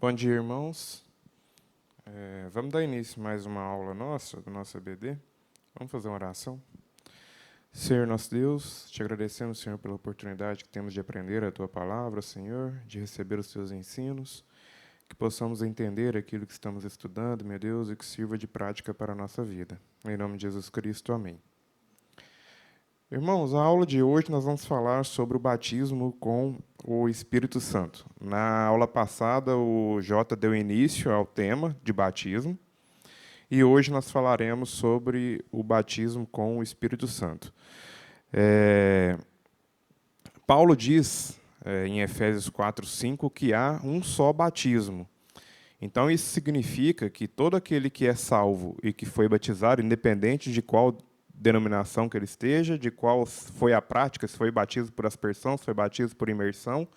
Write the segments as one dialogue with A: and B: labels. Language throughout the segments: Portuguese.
A: Bom dia, irmãos. Vamos dar início a mais uma aula nossa, do nosso EBD. Vamos fazer uma oração? Senhor nosso Deus, te agradecemos, Senhor, pela oportunidade que temos de aprender a Tua Palavra, Senhor, de receber os Teus ensinos, que possamos entender aquilo que estamos estudando, meu Deus, e que sirva de prática para a nossa vida. Em nome de Jesus Cristo, amém. Irmãos, a aula de hoje nós vamos falar sobre o batismo com o Espírito Santo. Na aula passada, o Jota deu início ao tema de batismo, e hoje nós falaremos sobre o batismo com o Espírito Santo. Paulo diz, em Efésios 4:5, que há um só batismo. Então, isso significa que todo aquele que é salvo e que foi batizado, independente de qual denominação que ele esteja, de qual foi a prática, se foi batismo por aspersão, se foi batismo por imersão,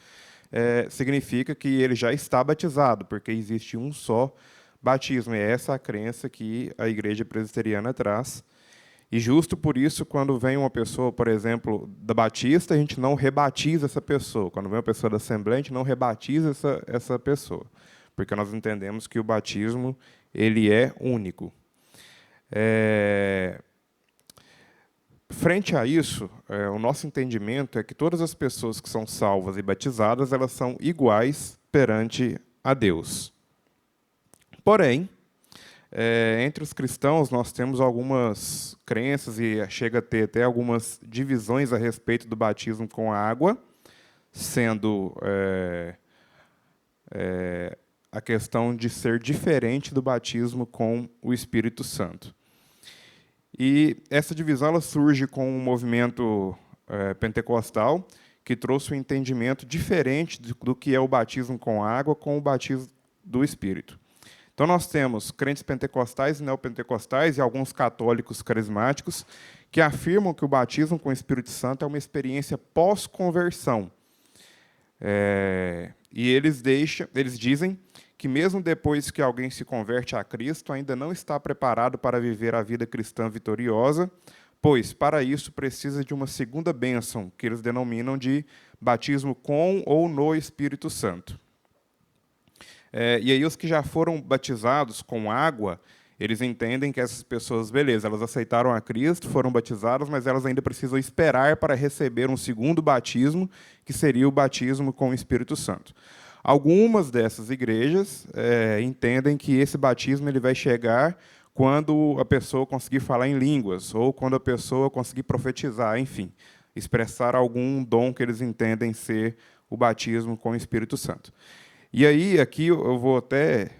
A: significa que ele já está batizado, porque existe um só batismo. E essa é a crença que a Igreja Presbiteriana traz. E justo por isso, quando vem uma pessoa, por exemplo, da Batista, a gente não rebatiza essa pessoa. Quando vem uma pessoa da Assembleia, a gente não rebatiza essa pessoa, porque nós entendemos que o batismo ele é único. Frente a isso, o nosso entendimento é que todas as pessoas que são salvas e batizadas, elas são iguais perante a Deus. Porém, entre os cristãos, nós temos algumas crenças e chega a ter até algumas divisões a respeito do batismo com a água, sendo a questão de ser diferente do batismo com o Espírito Santo. E essa divisão ela surge com um movimento pentecostal que trouxe um entendimento diferente do que é o batismo com água com o batismo do Espírito. Então, nós temos crentes pentecostais e neopentecostais e alguns católicos carismáticos que afirmam que o batismo com o Espírito Santo é uma experiência pós-conversão. E eles dizem que mesmo depois que alguém se converte a Cristo, ainda não está preparado para viver a vida cristã vitoriosa, pois, para isso, precisa de uma segunda bênção, que eles denominam de batismo com ou no Espírito Santo. E aí os que já foram batizados com água, eles entendem que essas pessoas, beleza, elas aceitaram a Cristo, foram batizadas, mas elas ainda precisam esperar para receber um segundo batismo, que seria o batismo com o Espírito Santo. Algumas dessas igrejas entendem que esse batismo ele vai chegar quando a pessoa conseguir falar em línguas, ou quando a pessoa conseguir profetizar, enfim, expressar algum dom que eles entendem ser o batismo com o Espírito Santo. E aí, aqui eu vou até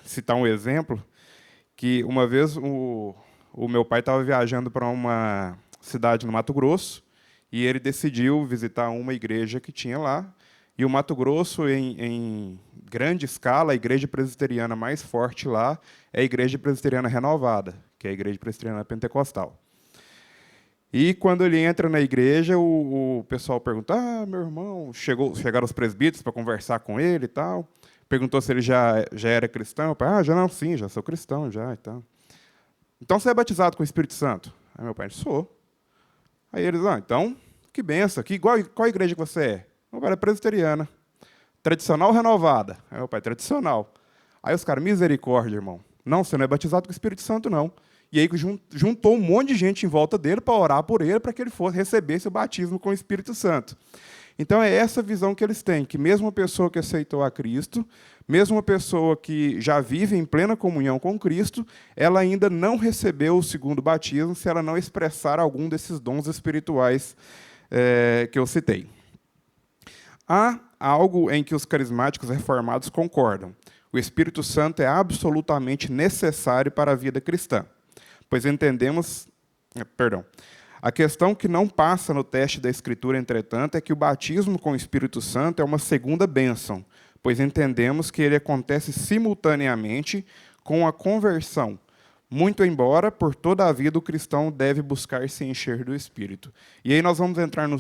A: citar um exemplo, que uma vez o meu pai estava viajando para uma cidade no Mato Grosso, e ele decidiu visitar uma igreja que tinha lá. E o Mato Grosso, em grande escala, a igreja presbiteriana mais forte lá é a Igreja Presbiteriana Renovada, que é a Igreja Presbiteriana Pentecostal. E quando ele entra na igreja, o pessoal pergunta: meu irmão, chegaram os presbíteros para conversar com ele e tal. Perguntou se ele já era cristão. Eu falei: já não, sim, já sou cristão já e tal. Então você é batizado com o Espírito Santo? Aí meu pai disse: sou. Aí eles: então, que benção, qual igreja que você é? Meu pai é presbiteriana. Tradicional ou renovada? Aí meu pai: tradicional. Aí os caras: misericórdia, irmão. Não, você não é batizado com o Espírito Santo, não. E aí juntou um monte de gente em volta dele para orar por ele, para que ele recebesse o batismo com o Espírito Santo. Então, é essa visão que eles têm, que mesmo uma pessoa que aceitou a Cristo, mesmo uma pessoa que já vive em plena comunhão com Cristo, ela ainda não recebeu o segundo batismo se ela não expressar algum desses dons espirituais que eu citei. Há algo em que os carismáticos reformados concordam. O Espírito Santo é absolutamente necessário para a vida cristã, pois entendemos... A questão que não passa no teste da Escritura, entretanto, é que o batismo com o Espírito Santo é uma segunda bênção, pois entendemos que ele acontece simultaneamente com a conversão, muito embora, por toda a vida, o cristão deve buscar se encher do Espírito. E aí nós vamos entrar no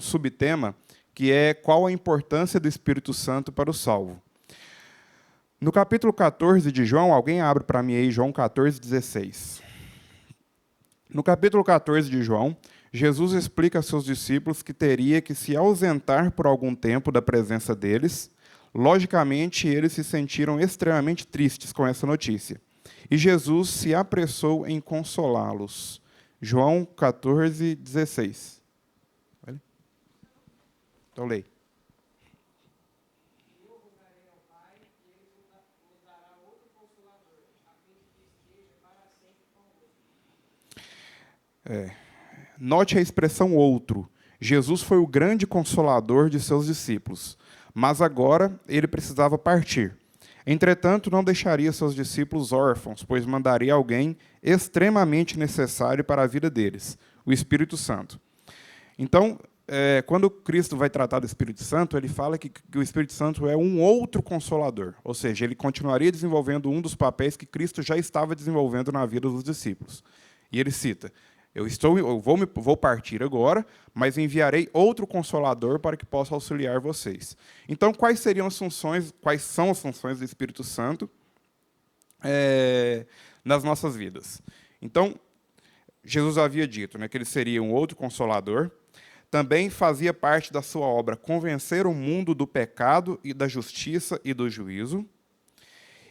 A: subtema, que é qual a importância do Espírito Santo para o salvo. No capítulo 14 de João, alguém abre para mim aí João 14:16. No capítulo 14 de João, Jesus explica a seus discípulos que teria que se ausentar por algum tempo da presença deles, Logicamente, eles se sentiram extremamente tristes com essa notícia. E Jesus se apressou em consolá-los. João 14, 16. Então, leia. Note a expressão outro. Jesus foi o grande consolador de seus discípulos, mas agora ele precisava partir. Entretanto, não deixaria seus discípulos órfãos, pois mandaria alguém extremamente necessário para a vida deles, o Espírito Santo. Então, quando Cristo vai tratar do Espírito Santo, ele fala que o Espírito Santo é um outro consolador, ou seja, ele continuaria desenvolvendo um dos papéis que Cristo já estava desenvolvendo na vida dos discípulos. E ele cita: vou partir agora, mas enviarei outro Consolador para que possa auxiliar vocês. Então, quais são as funções do Espírito Santo nas nossas vidas? Então, Jesus havia dito, que ele seria um outro Consolador. Também fazia parte da sua obra convencer o mundo do pecado e da justiça e do juízo.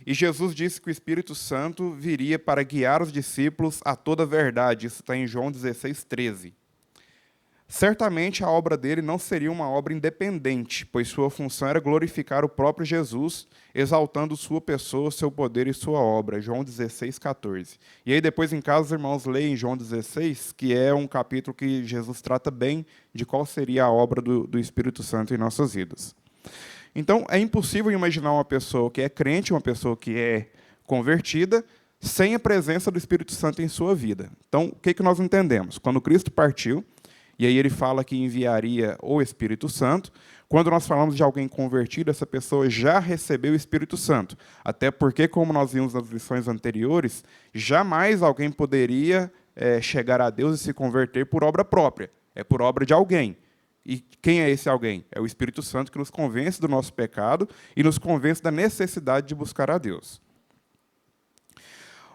A: E Jesus disse que o Espírito Santo viria para guiar os discípulos a toda a verdade. Isso está em João 16, 13. Certamente a obra dele não seria uma obra independente, pois sua função era glorificar o próprio Jesus, exaltando sua pessoa, seu poder e sua obra. João 16, 14. E aí depois em casa os irmãos leem João 16, que é um capítulo que Jesus trata bem de qual seria a obra do Espírito Santo em nossas vidas. Então, é impossível imaginar uma pessoa que é crente, uma pessoa que é convertida, sem a presença do Espírito Santo em sua vida. Então, o que nós entendemos? Quando Cristo partiu, e aí ele fala que enviaria o Espírito Santo, quando nós falamos de alguém convertido, essa pessoa já recebeu o Espírito Santo. Até porque, como nós vimos nas lições anteriores, jamais alguém poderia chegar a Deus e se converter por obra própria. É por obra de alguém. E quem é esse alguém? É o Espírito Santo que nos convence do nosso pecado e nos convence da necessidade de buscar a Deus.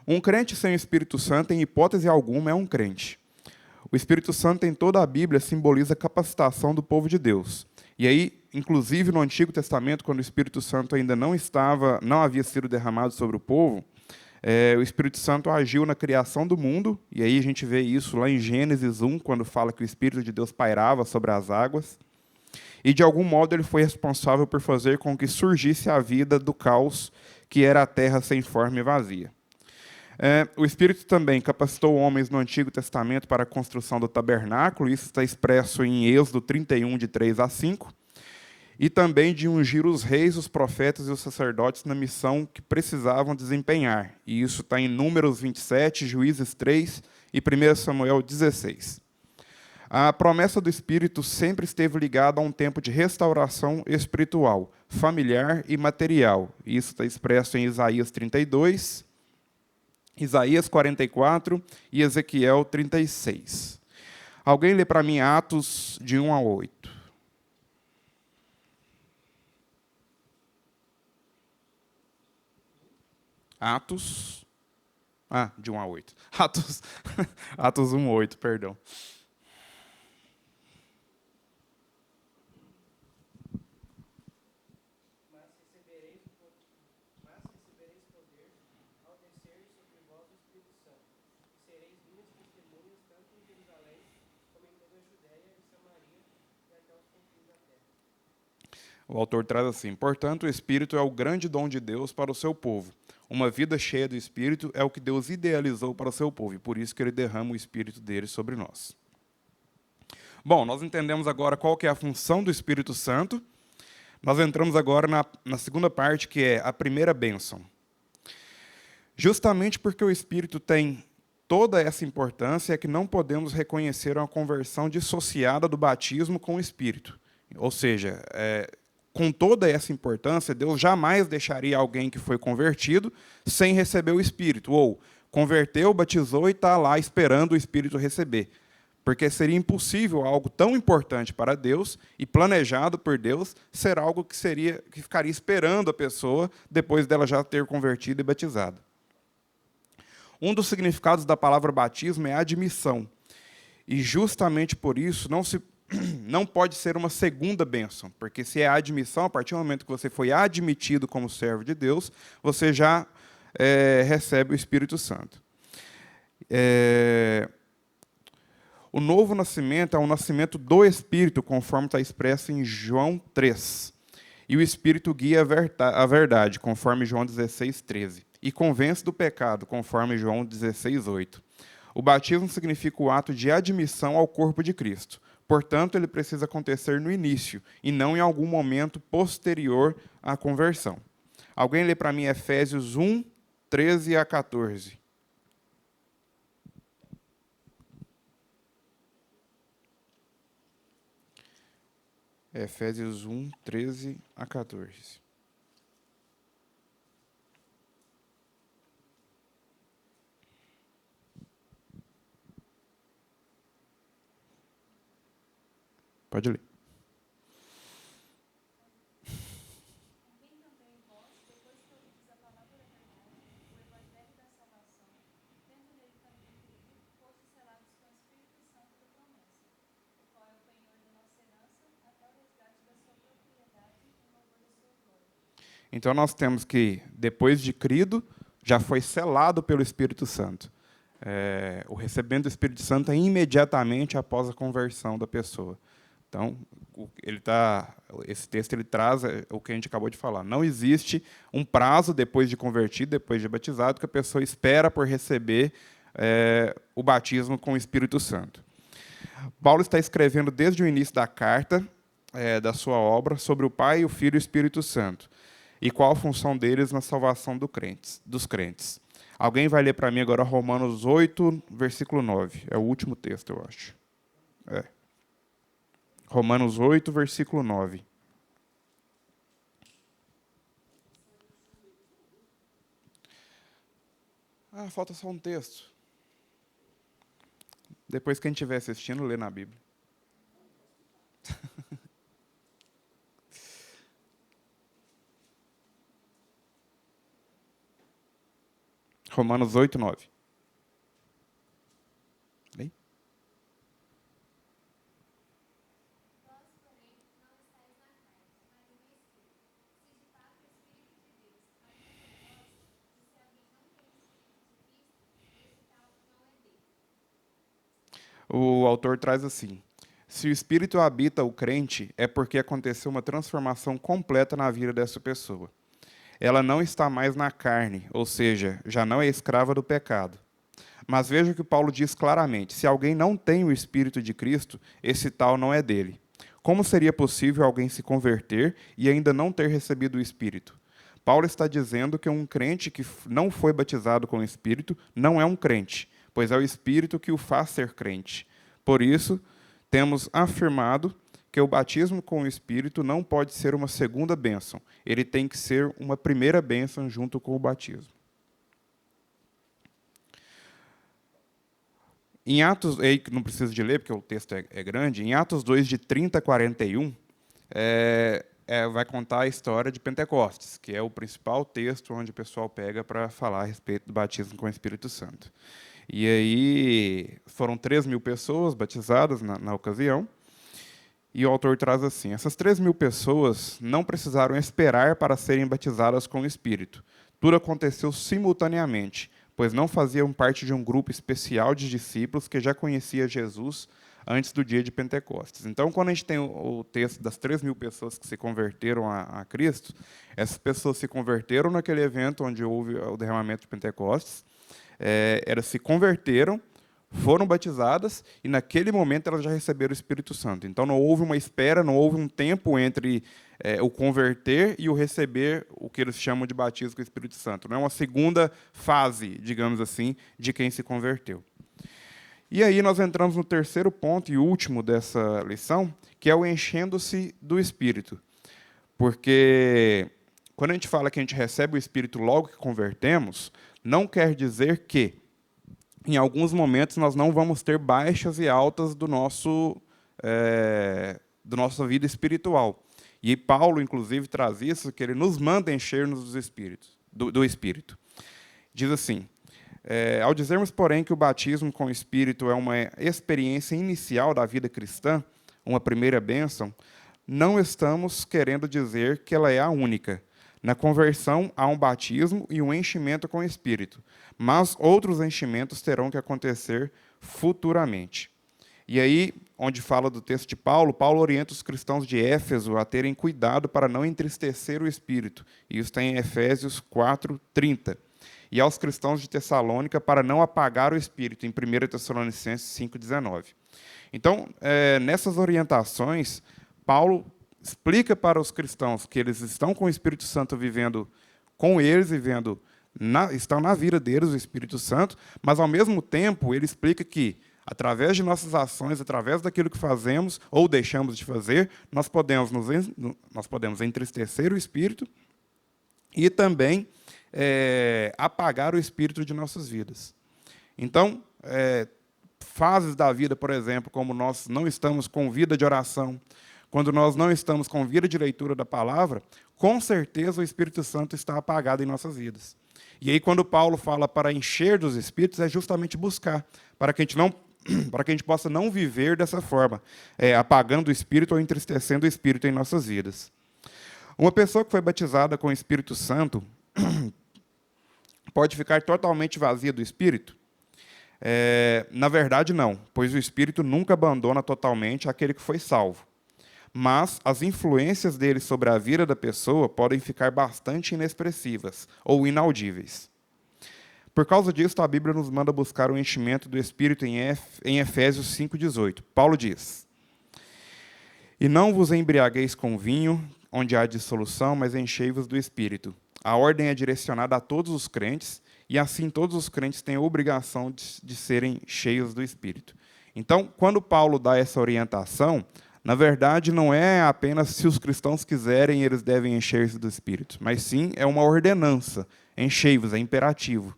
A: Um crente sem o Espírito Santo, em hipótese alguma, é um crente. O Espírito Santo, em toda a Bíblia, simboliza a capacitação do povo de Deus. E aí, inclusive no Antigo Testamento, quando o Espírito Santo ainda não havia sido derramado sobre o povo, o Espírito Santo agiu na criação do mundo, e aí a gente vê isso lá em Gênesis 1, quando fala que o Espírito de Deus pairava sobre as águas. E, de algum modo, ele foi responsável por fazer com que surgisse a vida do caos, que era a terra sem forma e vazia. O Espírito também capacitou homens no Antigo Testamento para a construção do tabernáculo, isso está expresso em Êxodo 31, de 3 a 5, e também de ungir os reis, os profetas e os sacerdotes na missão que precisavam desempenhar. E isso está em Números 27, Juízes 3 e 1 Samuel 16. A promessa do Espírito sempre esteve ligada a um tempo de restauração espiritual, familiar e material. Isso está expresso em Isaías 32, Isaías 44 e Ezequiel 36. Alguém lê para mim Atos de 1 a 8. Atos, de 1 a 8. Atos 1 a 8, perdão.
B: Mas recebereis poder ao descer sobre vós o Espírito Santo, e sereis minhas testemunhas tanto em Jerusalém, como em toda a Judéia e Samaria, e até os confins da terra.
A: O autor traz assim: portanto, o Espírito é o grande dom de Deus para o seu povo. Uma vida cheia do Espírito é o que Deus idealizou para o seu povo, e por isso que ele derrama o Espírito dele sobre nós. Bom, nós entendemos agora qual que é a função do Espírito Santo. Nós entramos agora na segunda parte, que é a primeira bênção. Justamente porque o Espírito tem toda essa importância, é que não podemos reconhecer uma conversão dissociada do batismo com o Espírito. Ou seja, com toda essa importância, Deus jamais deixaria alguém que foi convertido sem receber o Espírito, ou converteu, batizou e está lá esperando o Espírito receber. Porque seria impossível algo tão importante para Deus e planejado por Deus ser algo que ficaria esperando a pessoa depois dela já ter convertido e batizado. Um dos significados da palavra batismo é admissão. E justamente por isso não se não pode ser uma segunda bênção, porque se é a admissão, a partir do momento que você foi admitido como servo de Deus, você já recebe o Espírito Santo. O novo nascimento é o nascimento do Espírito, conforme está expresso em João 3. E o Espírito guia a verdade, conforme João 16, 13. E convence do pecado, conforme João 16, 8. O batismo significa o ato de admissão ao corpo de Cristo. Portanto, ele precisa acontecer no início, e não em algum momento posterior à conversão. Alguém lê para mim Efésios 1, 13 a 14. Efésios 1, 13 a 14. Pode ler. Então, nós temos que, depois de crido, já foi selado pelo Espírito Santo. O recebendo do Espírito Santo é imediatamente após a conversão da pessoa. Então, esse texto ele traz o que a gente acabou de falar. Não existe um prazo depois de convertido, depois de batizado, que a pessoa espera por receber o batismo com o Espírito Santo. Paulo está escrevendo desde o início da carta, da sua obra, sobre o Pai, o Filho e o Espírito Santo. E qual a função deles na salvação dos crentes. Alguém vai ler para mim agora Romanos 8, versículo 9. É o último texto, eu acho. Romanos 8, versículo 9. Falta só um texto. Depois, quem estiver assistindo, lê na Bíblia. Romanos 8, 9. Lê. O autor traz assim: se o Espírito habita o crente, é porque aconteceu uma transformação completa na vida dessa pessoa. Ela não está mais na carne, ou seja, já não é escrava do pecado. Mas veja que Paulo diz claramente: se alguém não tem o Espírito de Cristo, esse tal não é dele. Como seria possível alguém se converter e ainda não ter recebido o Espírito? Paulo está dizendo que um crente que não foi batizado com o Espírito não é um crente, pois é o Espírito que o faz ser crente. Por isso, temos afirmado que o batismo com o Espírito não pode ser uma segunda bênção. Ele tem que ser uma primeira bênção junto com o batismo. Em Atos, não preciso de ler, porque o texto é grande, em Atos 2, de 30 a 41, vai contar a história de Pentecostes, que é o principal texto onde o pessoal pega para falar a respeito do batismo com o Espírito Santo. E aí foram 3.000 pessoas batizadas na ocasião, e o autor traz assim: essas 3.000 pessoas não precisaram esperar para serem batizadas com o Espírito. Tudo aconteceu simultaneamente, pois não faziam parte de um grupo especial de discípulos que já conhecia Jesus antes do dia de Pentecostes. Então, quando a gente tem o texto das 3.000 pessoas que se converteram a Cristo, essas pessoas se converteram naquele evento onde houve o derramamento de Pentecostes, elas se converteram, foram batizadas, e naquele momento elas já receberam o Espírito Santo. Então, não houve uma espera, não houve um tempo entre o converter e o receber o que eles chamam de batismo com o Espírito Santo. Não é uma segunda fase, digamos assim, de quem se converteu. E aí nós entramos no terceiro ponto e último dessa lição, que é o enchendo-se do Espírito. Porque quando a gente fala que a gente recebe o Espírito logo que convertemos, não quer dizer que em alguns momentos nós não vamos ter baixas e altas da nossa vida espiritual. E Paulo, inclusive, traz isso, que ele nos manda encher-nos do Espírito. Diz assim: ao dizermos, porém, que o batismo com o Espírito é uma experiência inicial da vida cristã, uma primeira bênção, não estamos querendo dizer que ela é a única. Na conversão, há um batismo e um enchimento com o Espírito, mas outros enchimentos terão que acontecer futuramente. E aí, onde fala do texto de Paulo, Paulo orienta os cristãos de Éfeso a terem cuidado para não entristecer o Espírito. E isso está em Efésios 4:30. E aos cristãos de Tessalônica para não apagar o Espírito, em 1 Tessalonicenses 5:19. Então, nessas orientações, Paulo explica para os cristãos que eles estão com o Espírito Santo vivendo com eles, estão na vida deles o Espírito Santo, mas, ao mesmo tempo, ele explica que, através de nossas ações, através daquilo que fazemos ou deixamos de fazer, nós podemos entristecer o Espírito e também apagar o Espírito de nossas vidas. Então, fases da vida, por exemplo, como nós não estamos com vida de oração, quando nós não estamos com vida de leitura da palavra, com certeza o Espírito Santo está apagado em nossas vidas. E aí, quando Paulo fala para encher dos Espíritos, é justamente buscar, para que a gente possa não viver dessa forma, apagando o Espírito ou entristecendo o Espírito em nossas vidas. Uma pessoa que foi batizada com o Espírito Santo pode ficar totalmente vazia do Espírito? Na verdade, não, pois o Espírito nunca abandona totalmente aquele que foi salvo. Mas as influências dele sobre a vida da pessoa podem ficar bastante inexpressivas ou inaudíveis. Por causa disso, a Bíblia nos manda buscar o enchimento do Espírito em Efésios 5:18. Paulo diz: "E não vos embriagueis com vinho, onde há dissolução, mas enchei-vos do Espírito." A ordem é direcionada a todos os crentes, e assim todos os crentes têm a obrigação de serem cheios do Espírito. Então, quando Paulo dá essa orientação, na verdade, não é apenas se os cristãos quiserem, eles devem encher-se do Espírito, mas sim é uma ordenança. Enchei-vos, é imperativo.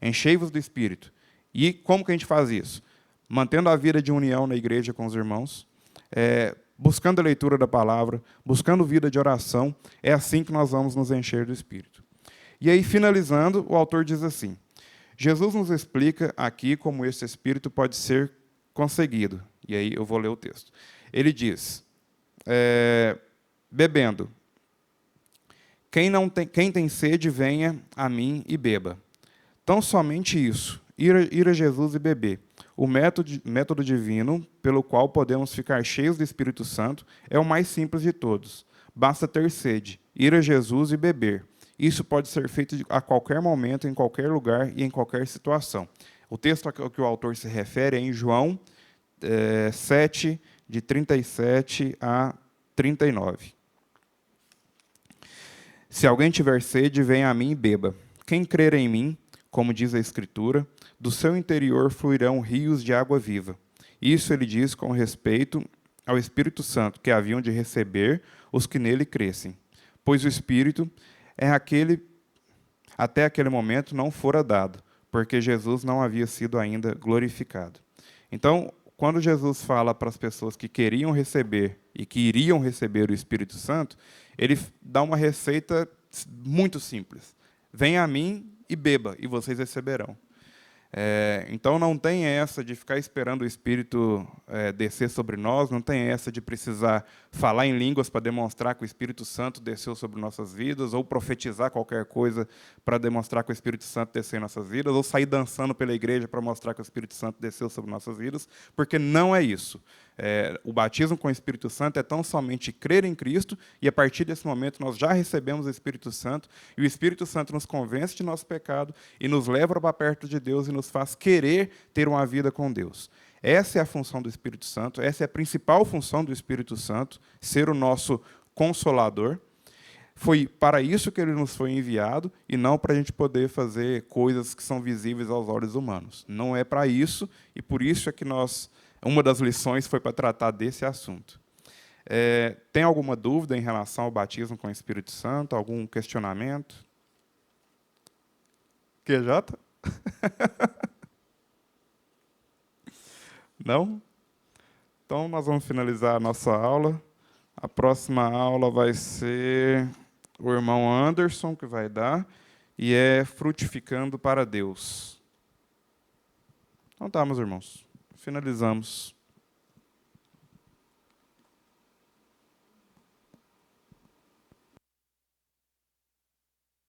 A: Enchei-vos do Espírito. E como que a gente faz isso? Mantendo a vida de união na igreja com os irmãos, buscando a leitura da palavra, buscando vida de oração, é assim que nós vamos nos encher do Espírito. E aí, finalizando, o autor diz assim: Jesus nos explica aqui como esse Espírito pode ser conseguido. E aí eu vou ler o texto. Ele diz, bebendo, quem tem sede, venha a mim e beba. Tão somente isso, ir a Jesus e beber. O método divino pelo qual podemos ficar cheios do Espírito Santo é o mais simples de todos. Basta ter sede, ir a Jesus e beber. Isso pode ser feito a qualquer momento, em qualquer lugar e em qualquer situação. O texto ao que o autor se refere é em João 7, de 37 a 39. Se alguém tiver sede, venha a mim e beba. Quem crer em mim, como diz a Escritura, do seu interior fluirão rios de água viva. Isso ele diz com respeito ao Espírito Santo, que haviam de receber os que nele crescem. Pois o Espírito até aquele momento não fora dado, porque Jesus não havia sido ainda glorificado. Então, quando Jesus fala para as pessoas que queriam receber e que iriam receber o Espírito Santo, ele dá uma receita muito simples. Venha a mim e beba, e vocês receberão. Então, não tem essa de ficar esperando o Espírito descer sobre nós, não tem essa de precisar falar em línguas para demonstrar que o Espírito Santo desceu sobre nossas vidas, ou profetizar qualquer coisa para demonstrar que o Espírito Santo desceu em nossas vidas, ou sair dançando pela igreja para mostrar que o Espírito Santo desceu sobre nossas vidas, porque não é isso. O batismo com o Espírito Santo é tão somente crer em Cristo, e a partir desse momento nós já recebemos o Espírito Santo, e o Espírito Santo nos convence de nosso pecado, e nos leva para perto de Deus, e nos faz querer ter uma vida com Deus. Essa é a função do Espírito Santo, essa é a principal função do Espírito Santo, ser o nosso consolador. Foi para isso que ele nos foi enviado, e não para a gente poder fazer coisas que são visíveis aos olhos humanos. Não é para isso, e por isso é que uma das lições foi para tratar desse assunto. Tem alguma dúvida em relação ao batismo com o Espírito Santo? Algum questionamento? Que, Jota? Não? Então, nós vamos finalizar a nossa aula. A próxima aula vai ser o irmão Anderson, que vai dar, e é Frutificando para Deus. Então tá, meus irmãos. Finalizamos.